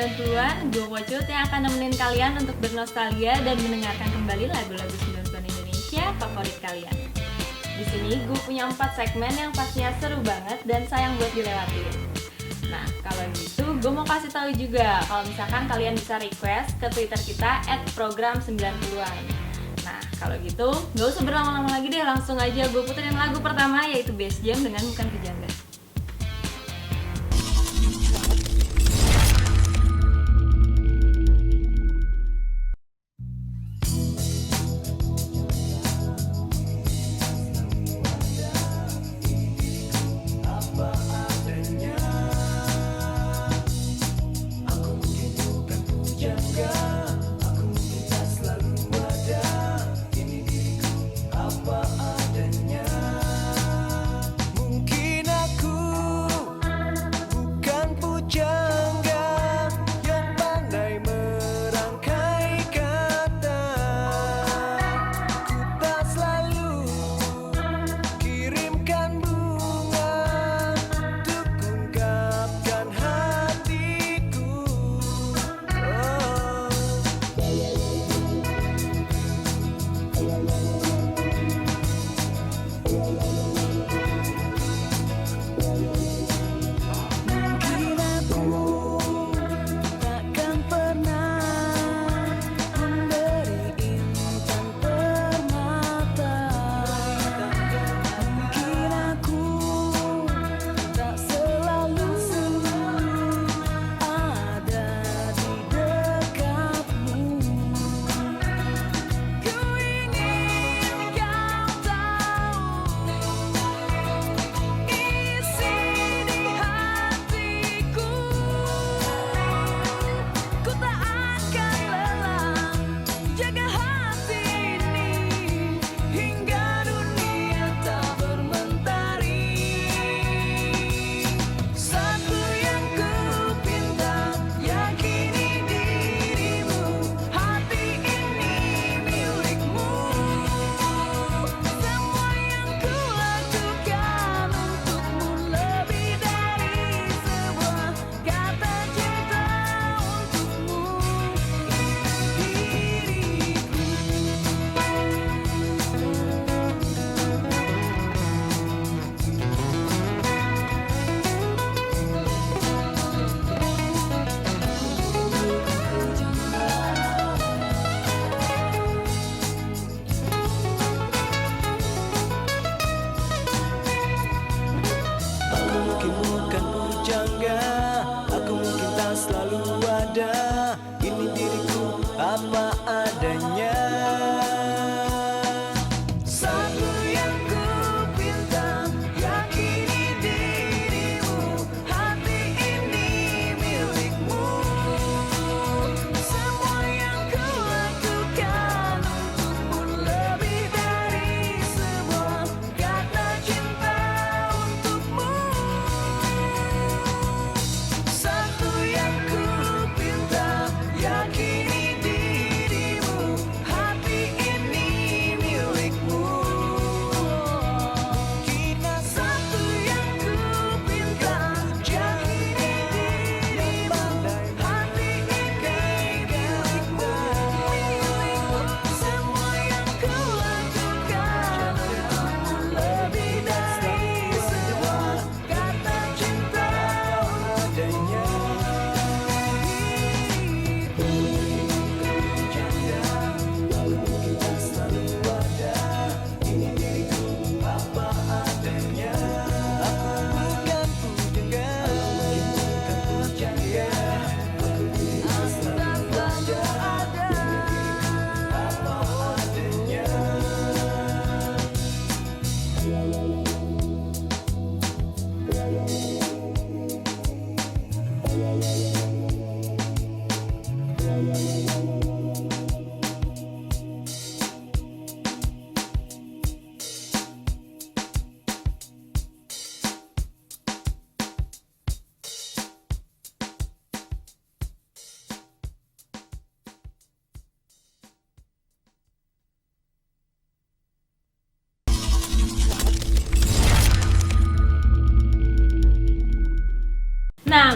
90-an, gue Pocut yang akan nemenin kalian untuk bernostalgia dan mendengarkan kembali lagu-lagu 90-an Indonesia favorit kalian. Di sini gue punya 4 segmen yang pastinya seru banget dan sayang buat dilewatin. Nah, kalau gitu gue mau kasih tahu juga kalau misalkan kalian bisa request ke Twitter kita @program90an. Nah, kalau gitu gak usah berlama-lama lagi deh, langsung aja gue puterin lagu pertama yaitu Bass Jam dengan Bukan Kejangga. Mungkin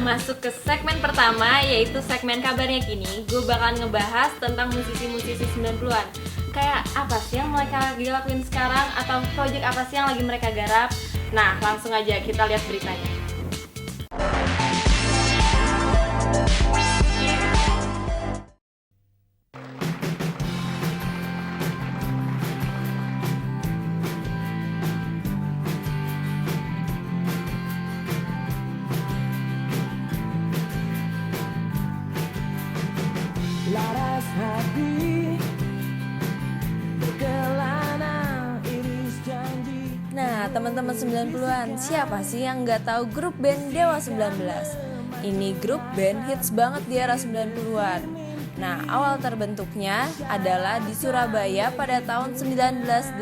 masuk ke segmen pertama, yaitu segmen kabarnya kini. Gue bakalan ngebahas tentang musisi-musisi 90-an. Kayak apa sih yang mereka lagi lakuin sekarang, atau project apa sih yang lagi mereka garap. Nah, langsung aja kita lihat beritanya. Laras hati berkelana iris janji. Nah, teman-teman 90-an, siapa sih yang nggak tahu grup band Dewa 19? Ini grup band hits banget di era 90-an. Nah, awal terbentuknya adalah di Surabaya pada tahun 1986.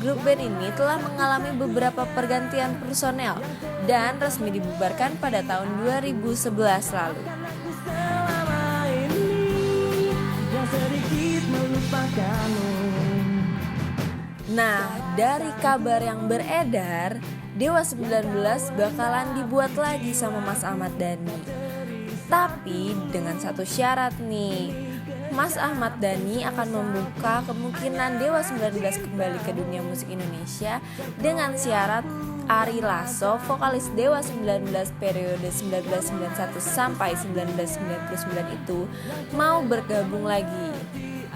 Grup band ini telah mengalami beberapa pergantian personel dan resmi dibubarkan pada tahun 2011 lalu. Nah, dari kabar yang beredar, Dewa 19 bakalan dibuat lagi sama Mas Ahmad Dhani. Tapi dengan satu syarat nih, Mas Ahmad Dhani akan membuka kemungkinan Dewa 19 kembali ke dunia musik Indonesia dengan syarat Ari Lasso, vokalis Dewa 19 periode 1991 sampai 1999 itu mau bergabung lagi.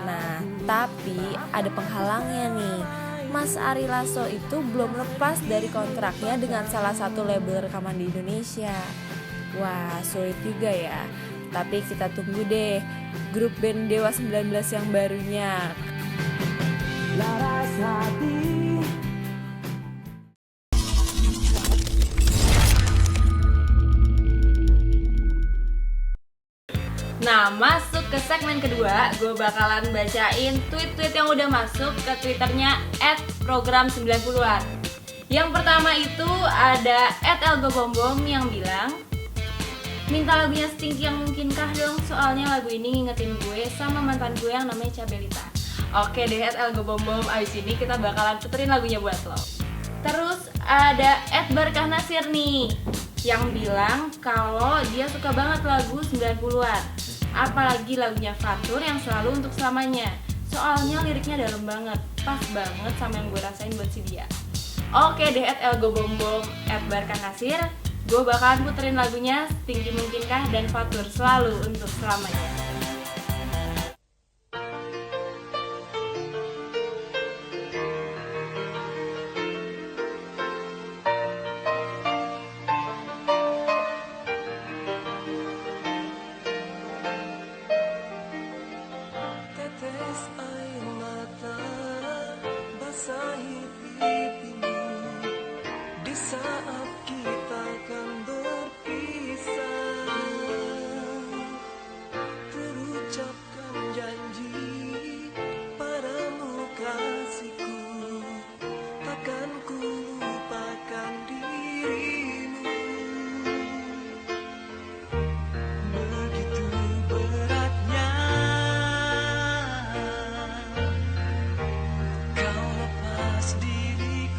Nah, tapi ada penghalangnya nih. Mas Ari Lasso itu belum lepas dari kontraknya dengan salah satu label rekaman di Indonesia. Wah, sulit juga ya. Tapi kita tunggu deh grup band Dewa 19 yang barunya. Laras hati. Nah, masuk ke segmen kedua, gue bakalan bacain tweet-tweet yang udah masuk ke Twitternya @program90an. Yang pertama itu ada @elgobombom yang bilang, minta lagunya Stinky yang mungkinkah dong, soalnya lagu ini ngingetin gue sama mantan gue yang namanya Cabelita. Oke deh @elgobombom, abis ini kita bakalan puterin lagunya buat lo. Terus ada @barkahnasir nih yang bilang kalau dia suka banget lagu 90-an, apalagi lagunya Fatur yang selalu untuk selamanya. Soalnya liriknya dalam banget, pas banget sama yang gue rasain buat si dia. Oke deh @elgobombom, @barkahnasir, gue bakalan puterin lagunya Setinggi Mungkinkah dan Fatur selalu untuk selamanya. Tetes air mata basahi pipimu di saat kita akan berpisah. Terucapkan janji padamu kasihku, takkan ku lupakan dirimu. Begitu beratnya kau lepas diriku.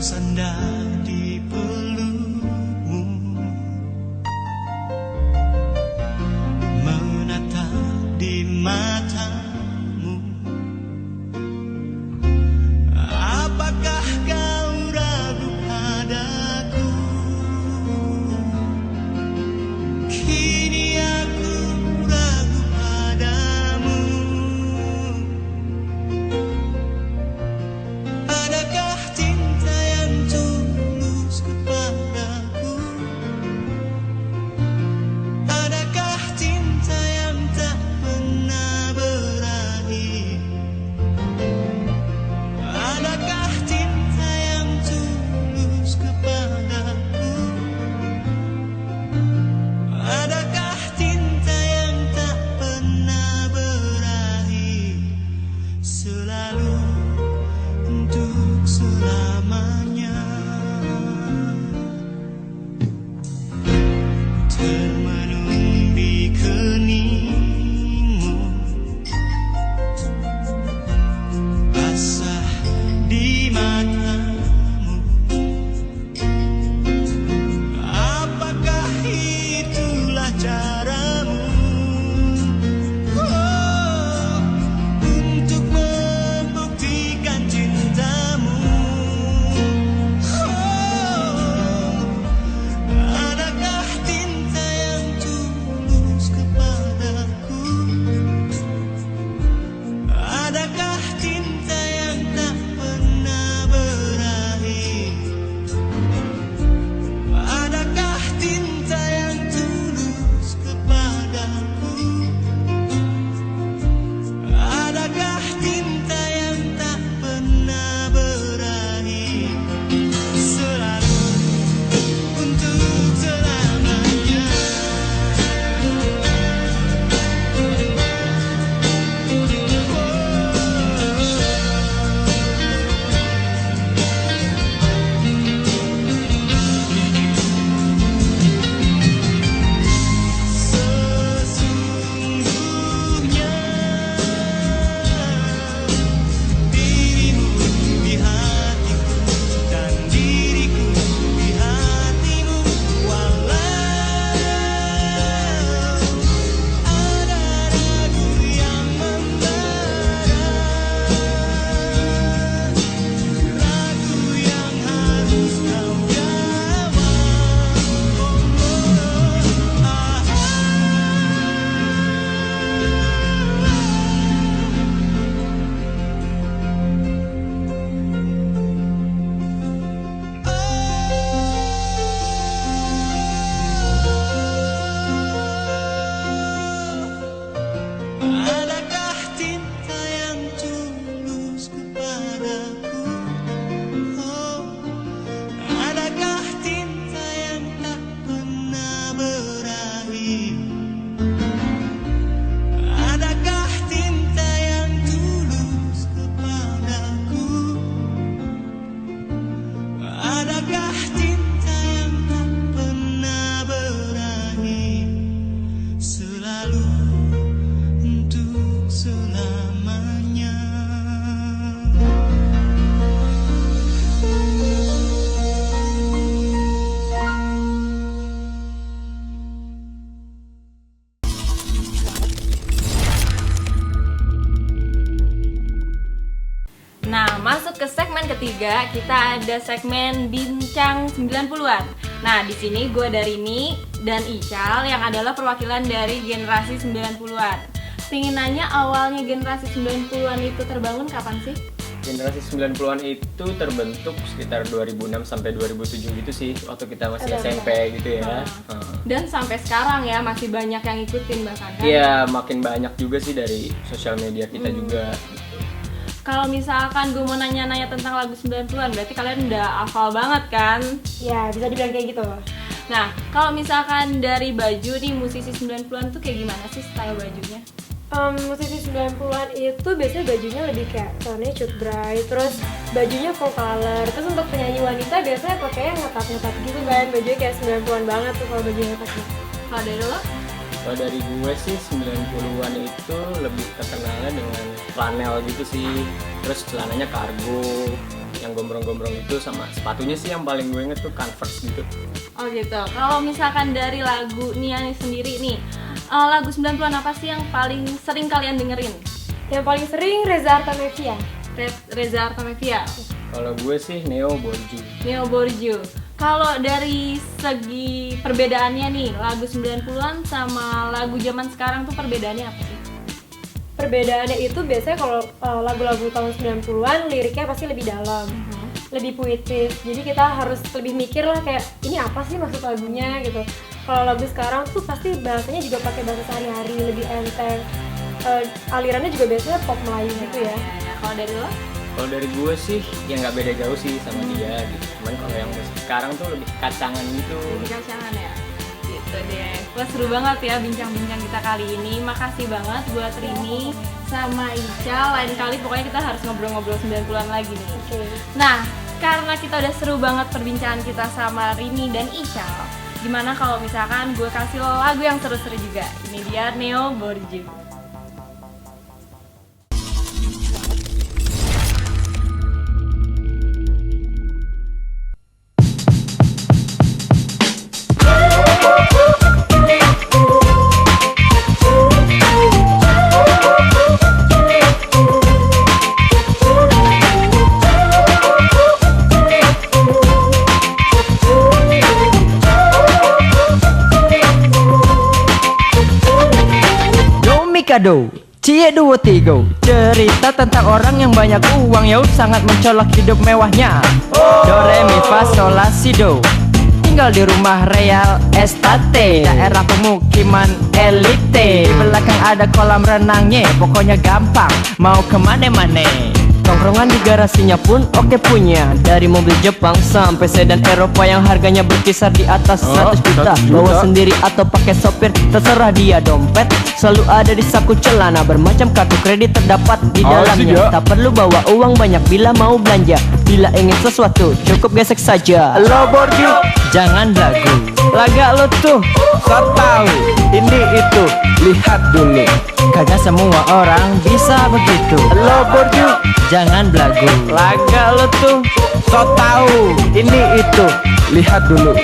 bersandar di pelukmu, menatap di matamu. Apakah kau ragu padaku? Kini aku ragu padamu. Adakah cinta yang tulus kepadaku? Adakah cinta yang tak pernah berakhir? Adakah cinta yang tulus kepadaku? Adakah cinta yang tak pernah berakhir? Selalu untuk selamanya. Termenung di keningmu, basah di matamu. Apakah itulah caramu untuk membuktikan cintamu? Adakah cinta yang tulus kepadaku? Adakah cinta yang tak pernah berakhir? Adakah cinta yang tulus kepadaku? Adakah cinta yang tak pernah berakhir? Selalu untuk selamanya. Sesungguhnya dirimu di hatiku dan diriku di hatimu. Walau ada ragu yang membara, ragu yang harus kau jawab. Adakah cinta yang tulus kepadaku? Adakah cinta yang tak pernah berakhir? Adakah cinta yang tulus kepadaku? Adakah cinta yang tak pernah berakhir? Selalu untuk selamanya. Nah, masuk ke segmen ketiga, kita ada segmen Bincang 90-an. Nah, di sini gue Darini dan Ical yang adalah perwakilan dari generasi 90-an. Pengen nanya, awalnya generasi 90-an itu terbangun kapan sih? Generasi 90-an itu terbentuk sekitar 2006 sampai 2007 gitu sih, waktu kita masih SMP gitu ya. Dan sampai sekarang ya masih banyak yang ikutin bahkan kan? Iya, makin banyak juga sih dari sosial media kita juga. Kalau misalkan gue mau nanya-nanya tentang lagu 90-an, berarti kalian udah hafal banget kan? Ya, bisa dibilang kayak gitu. Nah, kalau misalkan dari baju nih, musisi 90-an tuh kayak gimana sih style bajunya? Musisi 90-an itu biasanya bajunya lebih kayak warnanya cut bright, terus bajunya full color. Terus untuk penyanyi wanita biasanya pakainya ngetat-ngetat gitu kan, bajunya kayak 90-an banget tuh kalau bajunya ngetat. Kalau dari lo? Kalau dari gue sih 90-an itu lebih terkenalnya dengan flanel gitu sih. Terus celananya kargo. yang gombrong-gombrong itu, sama sepatunya sih yang paling gue inget tuh Converse gitu. Oh gitu. Kalau misalkan dari lagu Nia sendiri nih, lagu 90-an apa sih yang paling sering kalian dengerin? Yang paling sering Reza Artamevia. Reza Artamevia. Kalau gue sih Neo Borju. Neo Borju. Kalau dari segi perbedaannya nih, lagu 90-an sama lagu zaman sekarang tuh perbedaannya apa sih? Perbedaannya itu biasanya kalau lagu-lagu tahun 90-an liriknya pasti lebih dalam, lebih puitis. Jadi kita harus lebih mikir lah kayak ini apa sih maksud lagunya gitu. Kalau lagu sekarang tuh pasti bahasanya juga pakai bahasa sehari-hari, lebih enteng. Alirannya juga biasanya pop Melayu gitu ya. Kalau dari lo? Kalau dari gue sih ya nggak beda jauh sih sama dia gitu. Cuman kalau yang musik sekarang tuh lebih kacangan gitu. Lebih kacangan ya? Gitu deh. Wah seru banget ya bincang-bincang kita kali ini. Makasih banget buat Rini sama Ica. Lain kali pokoknya kita harus ngobrol-ngobrol 90-an lagi nih. Oke. Nah, karena kita udah seru banget perbincangan kita sama Rini dan Ica, gimana kalau misalkan gue kasih lo lagu yang seru-seru juga? Ini dia Neo Borju. Kado, cie dua tiga. Cerita tentang orang yang banyak uang, ya sangat mencolok hidup mewahnya. Do re mi fa sol la si do. Tinggal di rumah Real Estate, daerah pemukiman elite. Di belakang ada kolam renangnya, pokoknya gampang mau kemana-mana. Tongkrongan di garasinya pun oke punya. Dari mobil Jepang sampai sedan Eropa yang harganya berkisar di atas 100 juta. Bawa sendiri atau pakai sopir, terserah dia. Dompet selalu ada di saku celana. Bermacam kartu kredit terdapat di dalamnya. Tak perlu bawa uang banyak bila mau belanja. Bila ingin sesuatu cukup gesek saja. Lo Borju, jangan lagu. Laga lo tuh, so tau ini itu, lihat dulu. Kagak semua orang bisa begitu. Lo Borju, jangan belagu. Laga lo tuh, so tau ini itu, lihat dulu.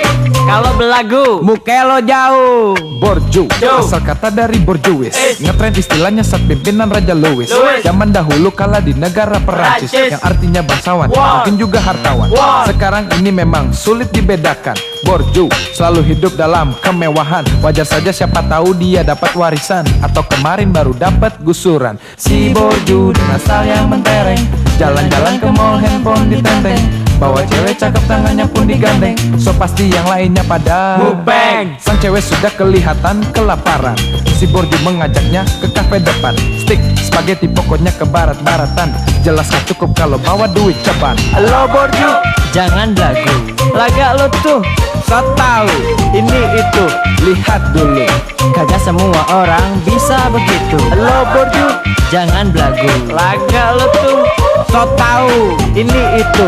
Kalau belagu, muka lo jauh. Borju, asal kata dari Borjuis. Ngetren istilahnya saat pimpinan Raja Louis. Zaman dahulu kala di negara Perancis, yang artinya bangsawan, mungkin juga hartawan. Sekarang ini memang sulit dibedakan. Borju selalu hidup dalam kemewahan. Wajar saja siapa tahu dia dapat warisan, atau kemarin baru dapat gusuran. Si Borju dengan style yang mentereng, jalan-jalan ke mall handphone ditenteng. Bawa cewek cakep tangannya pun digandeng. So pasti yang lainnya pada mubeng. Sang cewek sudah kelihatan kelaparan. Si Borju mengajaknya ke kafe depan. Stick, spaghetti pokoknya ke barat-baratan. Jelas gak cukup kalau bawa duit ceban. Lo Borju, jangan belagu. Laga lo tuh, so tau ini itu, lihat dulu. Kagak semua orang bisa begitu. Lo Borju, jangan belagu. Laga lo tuh, so tau ini itu,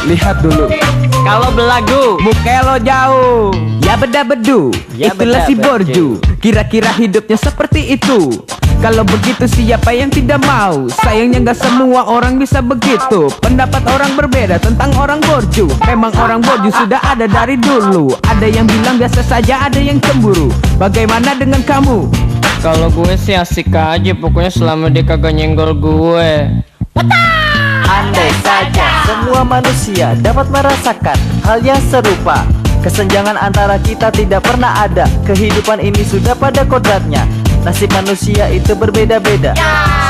lihat dulu. kalau belagu muka lo jauh. Ya beda bedu, Ya itulah beda si bedu. Borju. Kira-kira hidupnya seperti itu. Kalau begitu siapa yang tidak mau? Sayangnya gak semua orang bisa begitu. Pendapat orang berbeda tentang orang Borju. Memang orang Borju sudah ada dari dulu. Ada yang bilang biasa saja, ada yang cemburu. Bagaimana dengan kamu? Kalau gue sih asik aja, pokoknya selama dia kagak nyenggol gue. Andai saja semua manusia dapat merasakan hal yang serupa. Kesenjangan antara kita tidak pernah ada. Kehidupan ini sudah pada kodratnya. Nasib manusia itu berbeda-beda.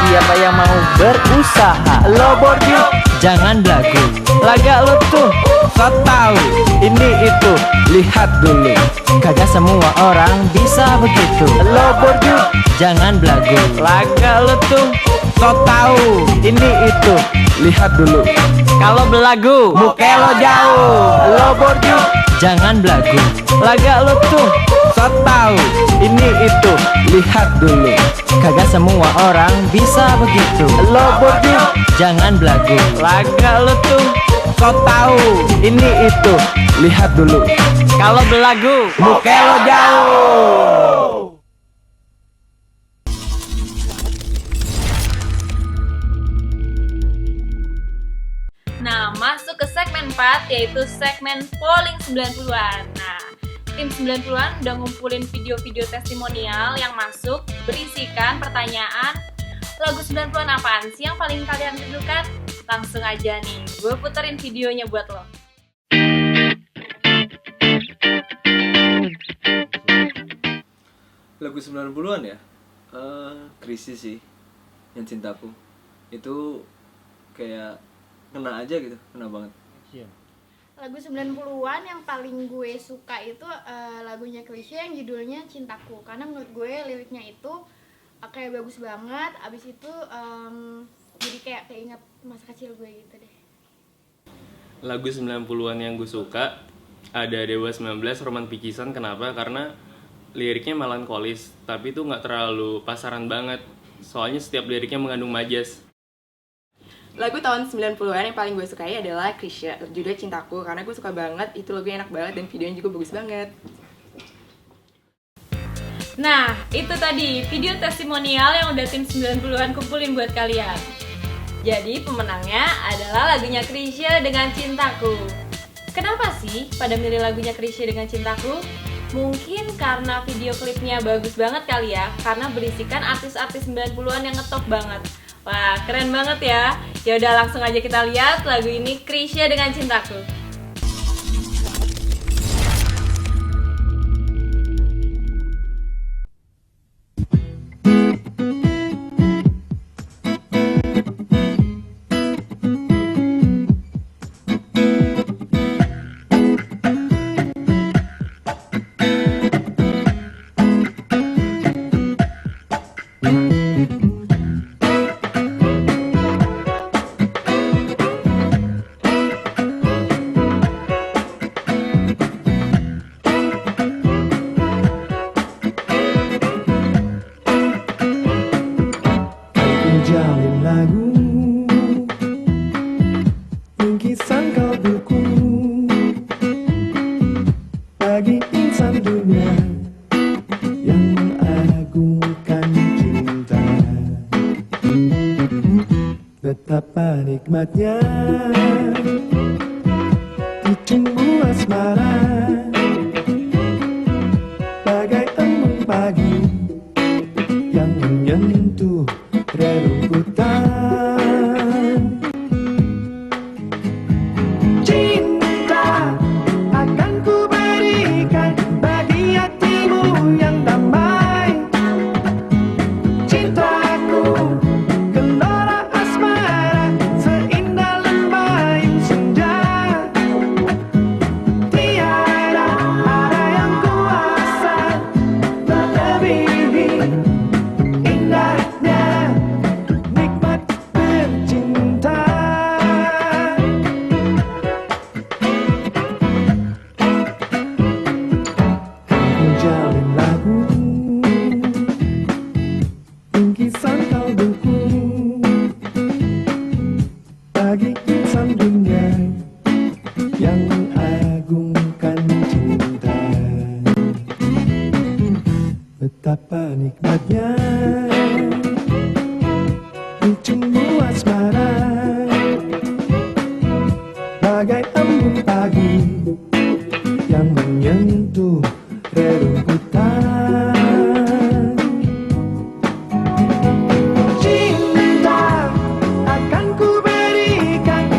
Siapa yang mau berusaha? Lo Borju, jangan belagu. Laga lo tuh, so tau ini itu, lihat dulu. Kagak semua orang bisa begitu. Lo Borju, jangan belagu. Laga lo tuh, so tau ini itu, lihat dulu. Kalau belagu, muka lo jauh. Lo Borju, jangan belagu. Laga lo tuh, so tau ini itu, lihat dulu. Kagak semua orang bisa begitu. Lo Borju, jangan belagu. Laga lo tuh, so tau ini itu, lihat dulu. Kalau belagu, muka lo jauh. Nah, masuk segmen 4, yaitu segmen polling 90-an. Nah, tim 90-an udah ngumpulin video-video testimonial yang masuk berisikan pertanyaan lagu 90-an apaan sih yang paling kalian rindukan? Langsung aja nih, gue puterin videonya buat lo. Lagu 90-an ya? Krisis sih, yang cintaku. Itu kayak kena aja gitu, kena banget. Lagu 90-an yang paling gue suka itu lagunya Chrisye yang judulnya Cintaku. Karena menurut gue liriknya itu kayak bagus banget. Abis itu jadi kayak keinget masa kecil gue gitu deh. Lagu 90-an yang gue suka ada Dewa 19 Roman Pikisan. Kenapa? Karena liriknya melankolis, tapi itu nggak terlalu pasaran banget. Soalnya setiap liriknya mengandung majas. Lagu tahun 90-an yang paling gue sukai adalah Chrisye, judulnya Cintaku. Karena gue suka banget, itu lagunya enak banget dan videonya juga bagus banget. Nah, itu tadi video testimonial yang udah tim 90-an kumpulin buat kalian. Jadi pemenangnya adalah lagunya Chrisye dengan Cintaku. Kenapa sih pada milih lagunya Chrisye dengan Cintaku? Mungkin karena video klipnya bagus banget kali ya, karena berisikan artis-artis 90-an yang ngetop banget. Wah, keren banget ya. Ya udah langsung aja kita lihat lagu ini Chrisye dengan Cintaku. Betapa nikmatnya dicumbu asmara, bagai embun pagi yang menyentuh rerumputan. Cinta akan ku berikan bagi hatimu yang damai. Cintaku gelora asmara seindah lembayung senja. Tiada ada yang kuasa melebihi indahnya nikmat bercinta. Kau jalin lagu bingkisan kalbuku bagi insan dunia yang mengagungkan cinta. Betapa nikmatnya dicumbu asmara, bagai embun pagi yang menyentuh rerumputan. Cinta akan ku berikan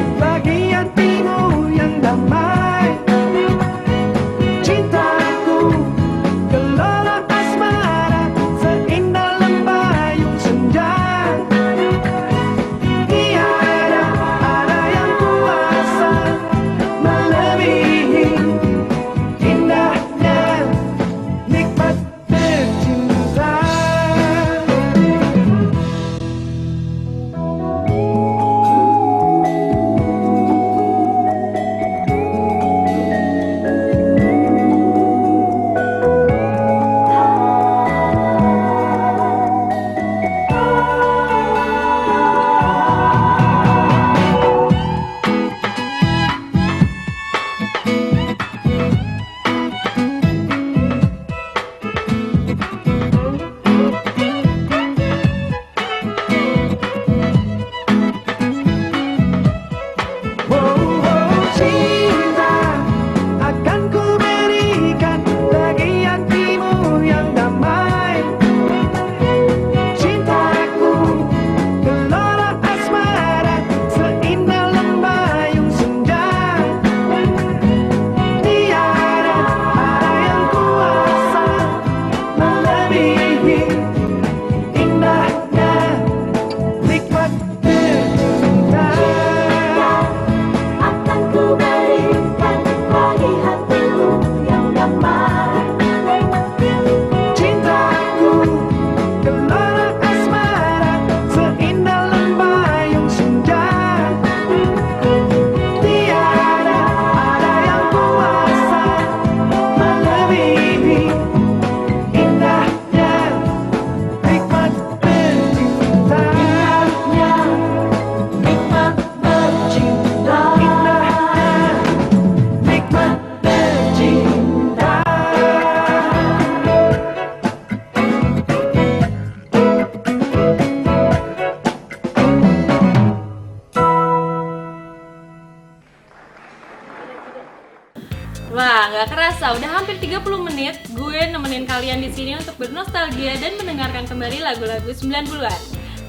nggak kerasa udah hampir 30 menit gue nemenin kalian di sini untuk bernostalgia dan mendengarkan kembali lagu-lagu 90-an.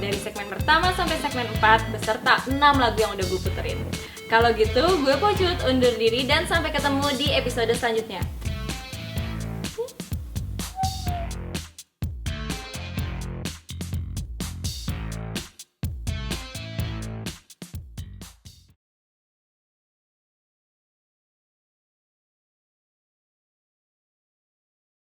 Dari segmen pertama sampai segmen 4 beserta 6 lagu yang udah gue puterin. Kalau gitu, gue Pocut undur diri dan sampai ketemu di episode selanjutnya.